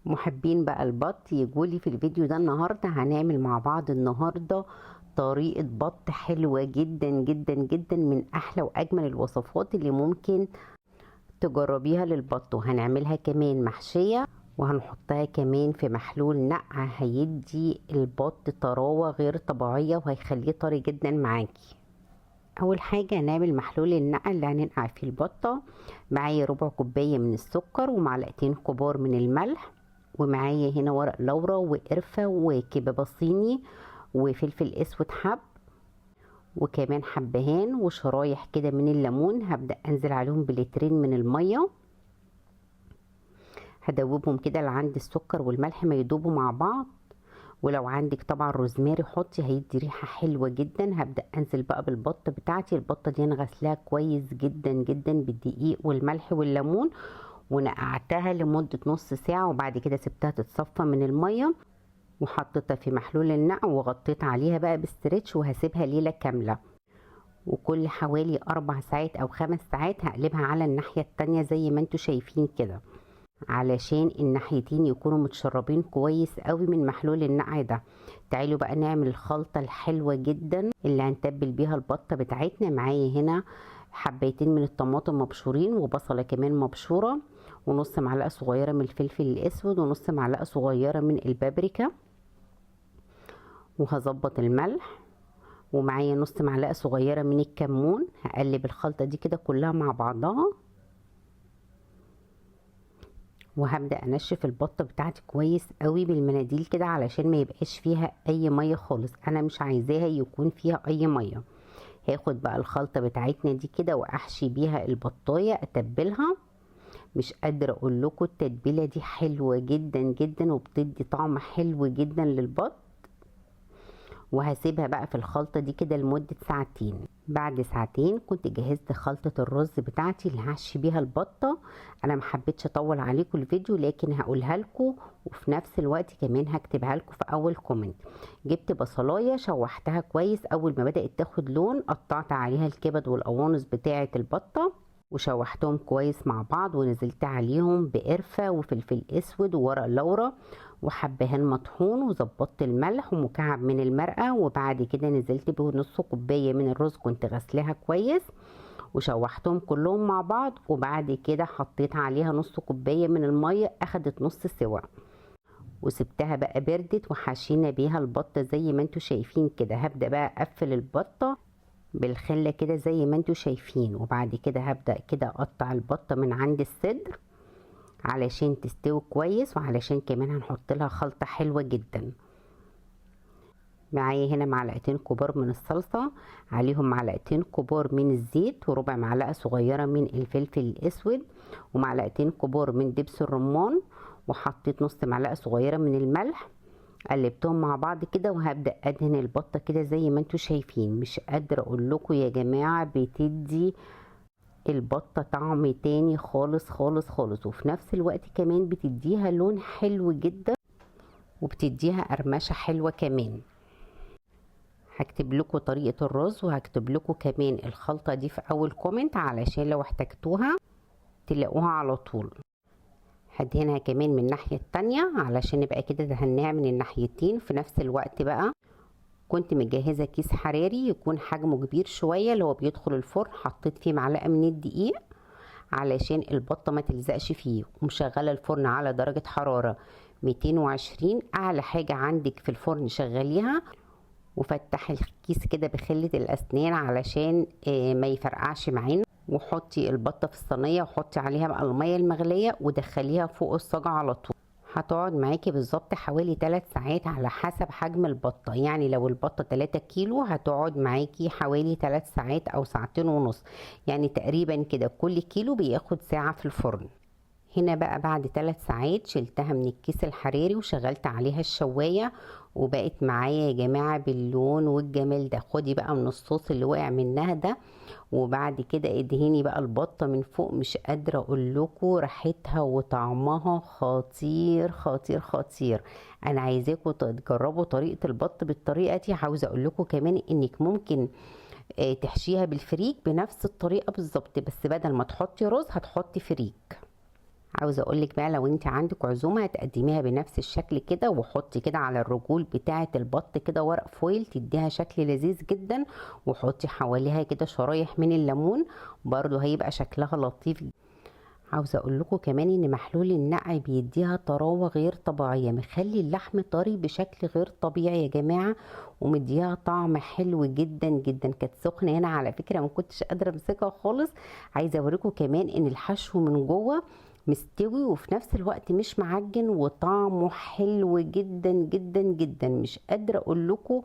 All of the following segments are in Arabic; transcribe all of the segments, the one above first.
محبين بقى البط يجولي في الفيديو ده. النهارده هنعمل مع بعض طريقة بط حلوة جدا جدا جدا، من احلى واجمل الوصفات اللي ممكن تجربيها للبط. وهنعملها كمان محشية، وهنحطها كمان في محلول نقع هيدي البط طراوة غير طبيعية وهيخليه طري جدا معاكي. اول حاجة هنعمل محلول النقع اللي هننقع فيه البطة. معايا ربع كوباية من السكر ومعلقتين كبار من الملح، ومعايا هنا ورق لورا وقرفة وكبابة صيني وفلفل اسود حب، وكمان حبهان وشرايح كده من الليمون. هبدأ انزل عليهم بلترين من المية، هدوبهم كده لعند السكر والملح ما يدوبوا مع بعض. ولو عندك طبعا روزماري حطي، هيدي ريحة حلوة جدا. هبدأ انزل بقى بالبطة بتاعتي. البطة دي انا غسلاها كويس جدا جدا بالدقيق والملح والليمون، ونقعتها لمدة نص ساعة، وبعد كده سبتها تتصفى من المية وحطيتها في محلول النقع وغطيت عليها بقى بستريتش، وهسيبها ليلة كاملة. وكل حوالي 4 ساعات او 5 ساعات هقلبها على الناحية التانية زي ما انتوا شايفين كده، علشان الناحيتين يكونوا متشربين كويس قوي من محلول النقع ده. تعالوا بقى نعمل الخلطة الحلوة جدا اللي هنتبل بيها البطة بتاعتنا. معايا هنا حبايتين من الطماطم مبشورين، وبصلة كمان مبشورة، ونص معلقة صغيرة من الفلفل الاسود، ونص معلقة صغيرة من البابريكا، وهظبط الملح، ومعايا نص معلقة صغيرة من الكمون. هقلب الخلطة دي كده كلها مع بعضها، وهبدأ انشف البطة بتاعتي كويس قوي بالمناديل كده علشان ما يبقاش فيها اي مية خالص. انا مش عايزاها يكون فيها اي مية. هاخد بقى الخلطة بتاعتنا دي كده واحشي بيها البطاية، اتبلها. مش قادرة اقول لكم التتبيلة دي حلوة جدا جدا وبتدي طعم حلو جدا للبط. وهسيبها بقى في الخلطة دي كده لمدة ساعتين. بعد ساعتين كنت جهزت خلطة الرز بتاعتي اللي هحشي بيها البطة. انا محبتش اطول عليكم الفيديو، لكن هقولها لكم وفي نفس الوقت كمان هكتبها لكم في اول كومنت. جبت بصلاية شوحتها كويس، اول ما بدأت تاخد لون قطعت عليها الكبد والقوانص بتاعة البطة وشوحتهم كويس مع بعض، ونزلت عليهم بقرفة وفلفل اسود وورق لورا وحبهان مطحون، وظبطت الملح ومكعب من المرقة. وبعد كده نزلت بنص كوباية من الرز كنت غسلاها كويس وشوحتهم كلهم مع بعض. وبعد كده حطيت عليها نص كوباية من المية، اخدت نص سوا، وسبتها بقى بردت وحشينا بيها البطة زي ما انتوا شايفين كده. هبدأ بقى اقفل البطة بالخلة كده زي ما انتوا شايفين، وبعد كده هبدأ كده اقطع البطة من عند الصدر علشان تستوي كويس، وعلشان كمان هنحط لها خلطة حلوة جدا. معايا هنا معلقتين كبار من الصلصة، عليهم معلقتين كبار من الزيت، وربع معلقة صغيرة من الفلفل الاسود، ومعلقتين كبار من دبس الرمان، وحطيت نص معلقة صغيرة من الملح. قلبتهم مع بعض كده، وهبدأ ادهن البطة كده زي ما انتوا شايفين. مش قادرة اقول لكم يا جماعة بتدي البطة طعم تاني خالص خالص خالص، وفي نفس الوقت كمان بتديها لون حلو جدا وبتديها قرمشة حلوة كمان. هكتب لكم طريقة الرز وهكتب لكم كمان الخلطة دي في اول كومنت علشان لو احتجتوها تلاقوها على طول. هدهنها كمان من الناحية التانية علشان يبقى كده دهناها من الناحيتين في نفس الوقت. بقى كنت مجهزة كيس حراري يكون حجمه كبير شوية اللي هو بيدخل الفرن، حطيت فيه معلقة من الدقيق علشان البطة ما تلزقش فيه، ومشغلة الفرن على درجة حرارة 220. اعلى حاجة عندك في الفرن شغليها، وفتح الكيس كده بخلة الاسنان علشان ما يفرقعش معانا. وحطي البطة في الصينية وحطي عليها بقى المية المغلية ودخليها فوق الصاجة على طول. هتقعد معاكي بالظبط حوالي 3 ساعات على حسب حجم البطة. يعني لو البطة 3 كيلو هتقعد معاكي حوالي 3 ساعات او ساعتين ونص، يعني تقريبا كده كل كيلو بياخد ساعة في الفرن. هنا بقى بعد 3 ساعات شلتها من الكيس الحراري وشغلت عليها الشواية، وبقت معايا يا جماعة باللون والجمال ده. خدي بقى من الصوص اللي وقع منها ده، وبعد كده ادهني بقى البطة من فوق. مش قادرة اقول لكم ريحتها وطعمها خطير خطير خطير. انا عايزاكم تجربوا طريقة البط بالطريقة دي. عاوزة اقول لكم كمان انك ممكن تحشيها بالفريك بنفس الطريقة بالظبط، بس بدل ما تحطي رز هتحطي فريك عاوزه اقولك بقى لو انت عندك عزومه هتقدميها بنفس الشكل كده، وحطي كده على الرجول بتاعه البط كده ورق فويل تديها شكل لذيذ جدا، وحطي حواليها كده شرايح من الليمون برضو هيبقى شكلها لطيف. عاوزه اقول لكم كمان ان محلول النقع بيديها طراوه غير طبيعيه، مخلي اللحم طري بشكل غير طبيعي يا جماعه، ومديها طعم حلو جدا جدا. كانت سخنه هنا على فكره ما كنتش قادره امسكها خالص. عايزه اوريكم كمان ان الحشو من جوه مستوي وفي نفس الوقت مش معجن، وطعمه حلو جدا جدا جدا. مش قادره اقول لكم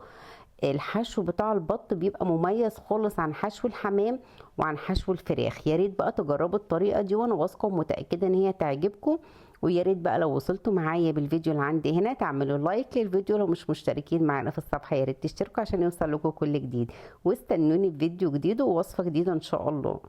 الحشو بتاع البط بيبقى مميز خالص عن حشو الحمام وعن حشو الفراخ. يا ريت بقى تجربوا الطريقه دي، وانا واثقه ومتاكده ان هي تعجبكم. ويا ريت بقى لو وصلتوا معايا بالفيديو اللي عندي هنا تعملوا لايك للفيديو، لو مش مشتركين معانا في الصفحه يا ريت تشتركوا عشان يوصل لكم كل جديد. واستنوني في فيديو جديد ووصفه جديده ان شاء الله.